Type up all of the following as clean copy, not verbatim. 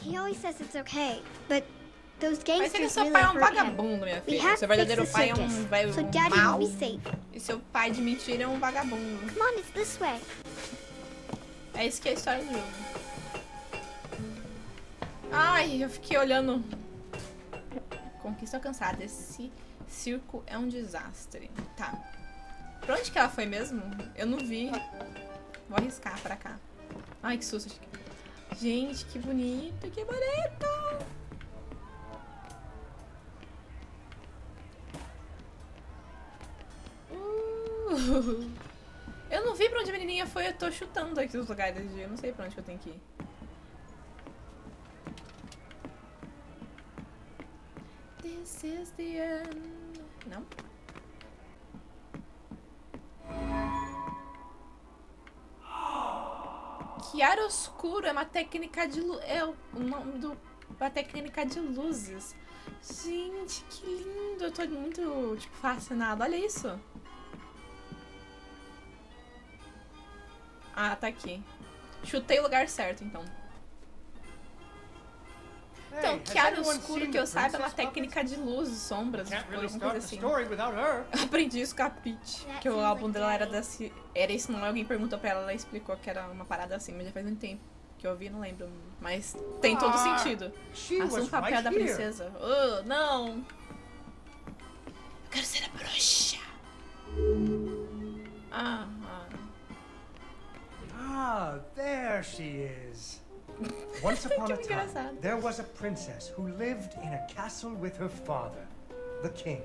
He always says it's okay, but those Mas ele gangsters seu really pai é um hurt him. vagabundo, minha We filha. have Seu to fix verdadeiro the pai é circus, velho so Daddy mau. will be safe. E seu pai de mentira é um vagabundo. Come on, it's this way. É isso que é a história do jogo. Ai, eu fiquei olhando. Conquista alcançada. Esse circo é um desastre. Tá. Pra onde que ela foi mesmo? Eu não vi. Vou arriscar pra cá. Ai, que susto. Gente, que bonito, que bonito. Eu não vi pra onde a menininha foi, eu tô chutando aqui os lugares. Eu não sei pra onde que eu tenho que ir. This is the end. Não? Chiaroscuro é uma técnica de luz. É o nome do. Uma técnica de luzes. Gente, que lindo. Eu tô muito, tipo, fascinada. Olha isso. Ah, tá aqui. Chutei o lugar certo, então. Então, chiaroscuro, que eu saiba, é uma técnica de luzes, sombras, tipo, alguma coisa assim. Aprendi isso com a Peach, que o álbum dela era desse... Era isso, não? Alguém perguntou pra ela, ela explicou que era uma parada assim, mas já faz muito tempo que eu ouvi, não lembro. Mas tem todo sentido. Assume o papel da princesa. Oh, não! Eu quero ser a bruxa! Ah, there she is. Once upon a time, there was a princess who lived in a castle with her father, the king.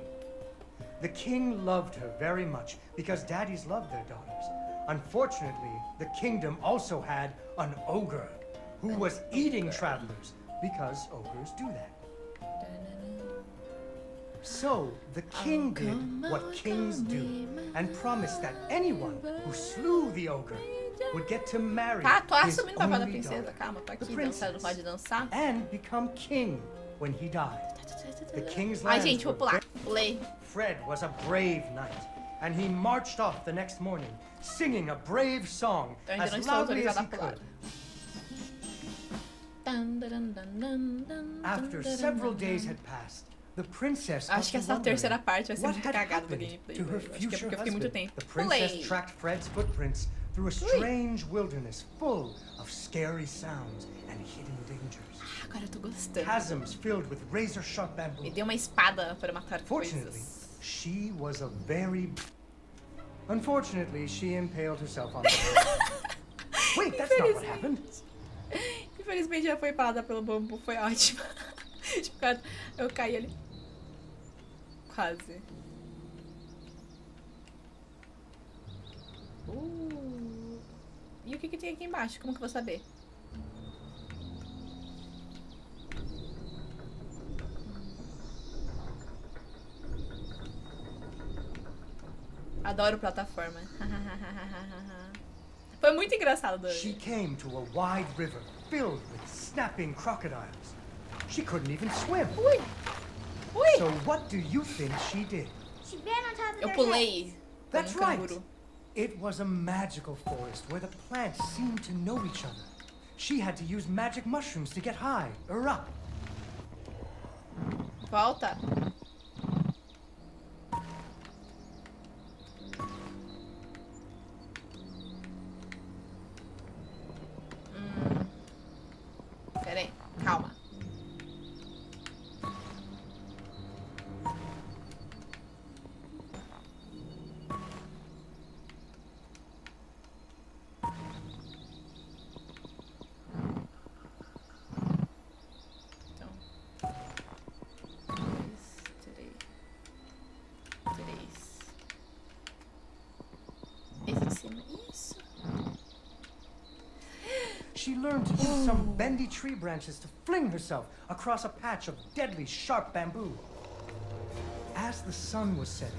The king loved her very much because daddies loved their daughters. Unfortunately, the kingdom also had an ogre who was eating travelers because ogres do that. So the king did what kings do and promised that anyone who slew the ogre would get to marry tô his assumindo o papel da only princesa. daughter, Calma, tô the aqui dançando, pode princess, dançar. and become king when he died. The king's Ai, lands gente, vou were pular. Pulei. Fred was a brave knight, and he marched off the next morning, singing a brave song Eu ainda não as estou loudly as autorizada he a pular. could. After several days had passed, the princess Acho que got to essa wondering terceira parte vai ser what muito had cagada do happened gameplay. to her Acho que é future porque eu fiquei muito husband. tempo. The princess Pulei. tracked Fred's footprints through a strange wilderness full of scary sounds and hidden dangers. Agora eu tô gostando. Chasms filled with razor-sharp bamboo. Me deu uma espada para matar Fortunately, coisas. she was a very... Unfortunately, she impaled herself on the Wait, that's not what happened. Infelizmente já foi parada pelo bambu, foi ótimo. Tipo, eu caí ali. Quase. E o que tem aqui embaixo? Como que eu vou saber? Adoro plataforma. Foi muito engraçado. She came to a wide river filled with snapping crocodiles. She couldn't even swim. Ui! Ui! So what do you think she did? She ran on top of Eu their pulei. heads. That's Um right. canguru. It was a magical forest where the plants seemed to know each other. She had to use magic mushrooms to get high or up. Volta. Pera aí, calma. Então, 3. Esse de cima, isso. She learned to use some bendy tree branches to fling herself across a patch of deadly sharp bamboo. As the sun was setting,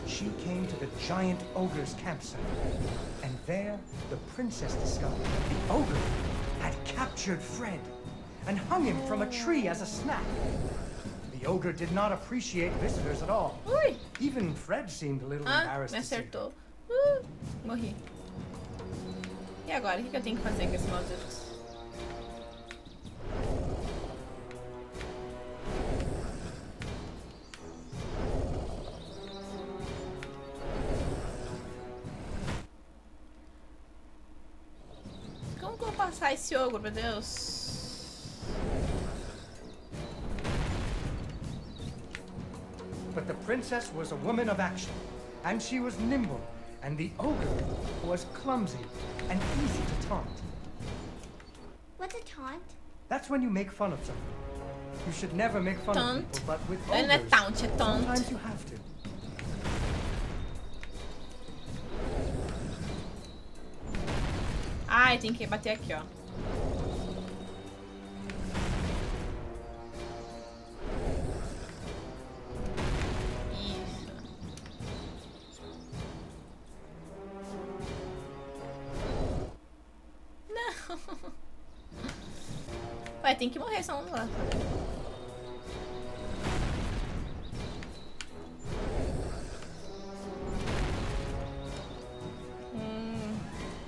she came to the giant ogre's campsite. And there, the princess discovered that the ogre had captured Fred and hung him from a tree as a snack. The ogre did not appreciate visitors at all. Ui! Even Fred seemed a little Ah, embarrassed me to see her. acertou. Morri. E agora? O que eu tenho que fazer com esse maldito? matar esse ogro, meu Deus. But the princess was a woman of action, and she was nimble, and the ogre was clumsy and easy to taunt. What's a taunt? That's when you make fun of someone. You should never make fun Taunt. of people, but with Não é ogres, taunt, é taunt. sometimes you have to. Ai, tem que bater aqui, ó. Isso. Não. Ué, tem que morrer, só um lá.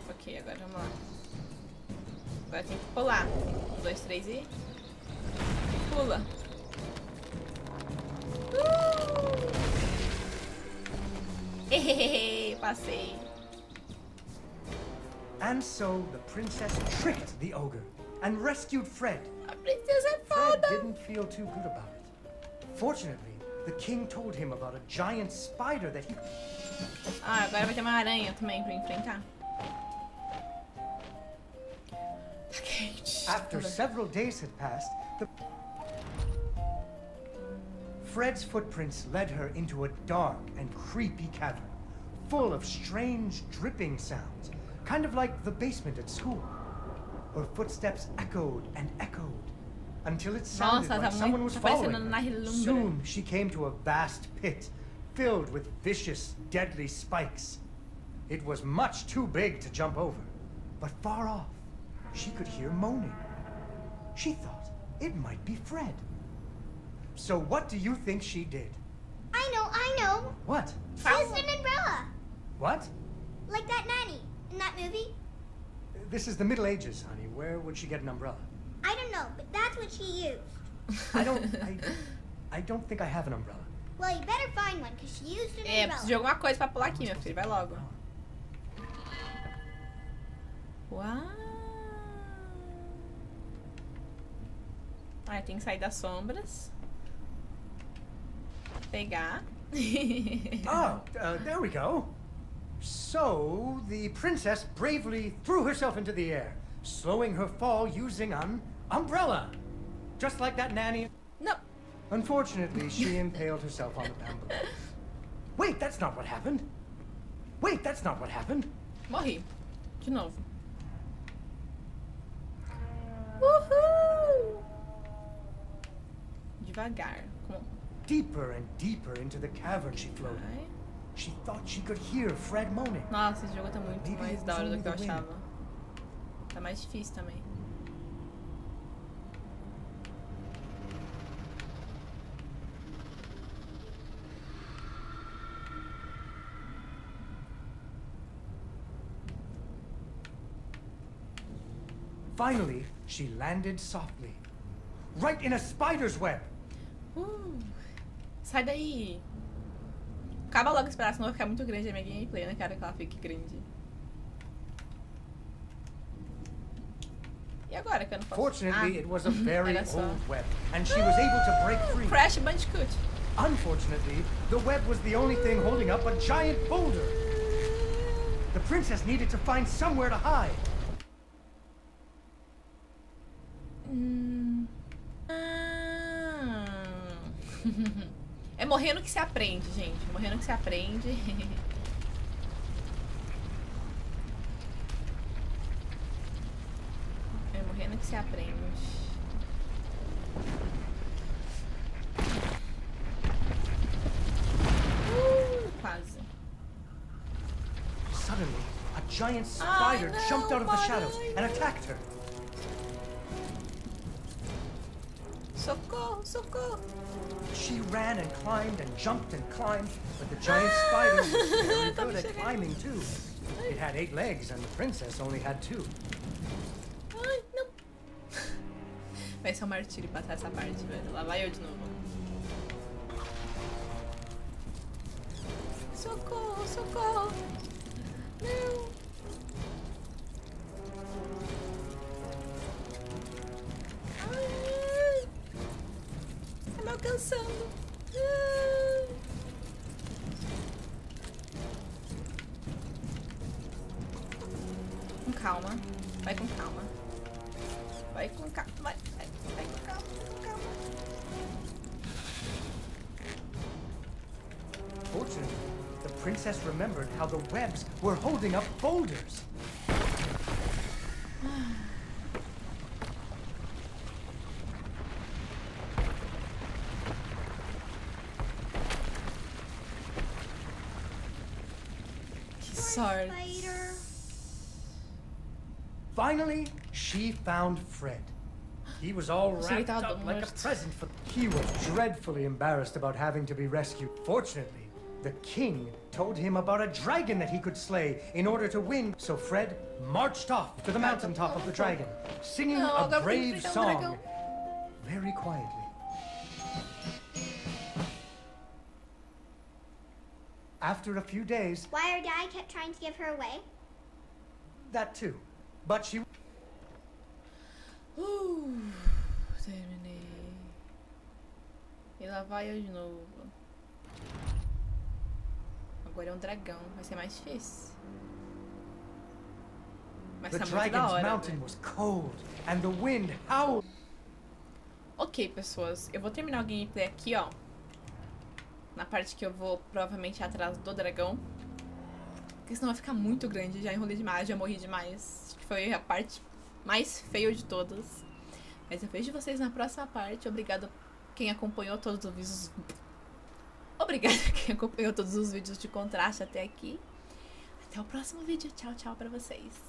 Ok, agora vamos lá. Agora tem que pular. 1, 2, 3 e... Pula. Passei. And so the princess tricked the ogre and rescued Fred. A princesa é Fred foda. didn't feel too good about it. Fortunately, the king told him about a giant spider that he... Ah, agora vai ter uma aranha também pra enfrentar. Tá quente. After several days had passed, Fred's footprints led her into a dark and creepy cavern, full of strange dripping sounds, kind of like the basement at school. Her footsteps echoed and echoed, until it sounded Nossa, like tá someone was muito following parecendo na her. relumbre. Soon she came to a vast pit, filled with vicious, deadly spikes. It was much too big to jump over, but far off, she could hear moaning. She thought it might be Fred. So what do you think she did? I know. What? She used an umbrella. What? Like that nanny in that movie. This is the Middle Ages, honey. Where would she get an umbrella? I don't know, but that's what she used. I don't think I have an umbrella. Well, you better find one, because she used an É, umbrella. preciso de alguma coisa pra pular aqui, meu filho. Vai logo. Uau! Ah, tem que sair das sombras. Pegar. Oh, there we go. So, the princess bravely threw herself into the air, slowing her fall using an umbrella. Just like that nanny. Não. Unfortunately, she impaled herself on the bamboo. Wait, that's not what happened. Wait, that's not what happened. Morri. De novo. Uhul! Devagar. Como... Deeper and deeper into the cavern she floated. Vai. She thought she could hear Fred moaning. Nossa, esse jogo tá muito mais da hora do que eu achava. Tá mais difícil também. Finally, she landed softly, right in a spider's web. Sai daí! Acaba logo esse pedaço, senão vai ficar muito grande a minha gameplay, né? Quero que ela fique grande. E agora que eu não posso... Fortunately, it was a very era só. old web, and she was able to break free. Crash Bandicoot! Unfortunately, the web was the only thing holding up a giant boulder. The princess needed to find somewhere to hide. É morrendo que se aprende, gente. Morrendo que se aprende. É morrendo que se aprende. Quase. Suddenly, a giant spider jumped out of the shadows and attacked her. Socorro, socorro. She ran and climbed and jumped and climbed, but the giant spider was very good at climbing too. It had 8 legs and the princess only had 2. Ai, não. Vai ser um martírio passar essa parte, velho. Lá vai eu de novo. Socorro, socorro. Não. alcançando. Com calma. Vai com calma. Vai com calma. Vai com calma. Com calma. Fortunately, the princess remembered how the webs were holding up boulders. Que sorte. Spider. Finally, she found Fred. He was all wrapped up like a present for... He was dreadfully embarrassed about having to be rescued. Fortunately, the king told him about a dragon that he could slay in order to win. So Fred marched off to the mountaintop of the dragon, singing a brave song, very quietly. After a few days... Why her dad kept trying to give her away? That too. But she... Terminei. E lá vai eu de novo. Agora é um dragão. Vai ser mais difícil. Mas The tá muito da dragon's hora. mountain was cold and the wind howled. Ok, pessoas. Eu vou terminar o gameplay aqui, ó. Na parte que eu vou provavelmente atrás do dragão. Porque senão vai ficar muito grande. Já enrolei demais, já morri demais. Acho que foi a parte mais feia de todas. Mas eu vejo vocês na próxima parte. Obrigado quem acompanhou todos os vídeos. Obrigada quem acompanhou todos os vídeos de contraste até aqui. Até o próximo vídeo. Tchau, tchau pra vocês.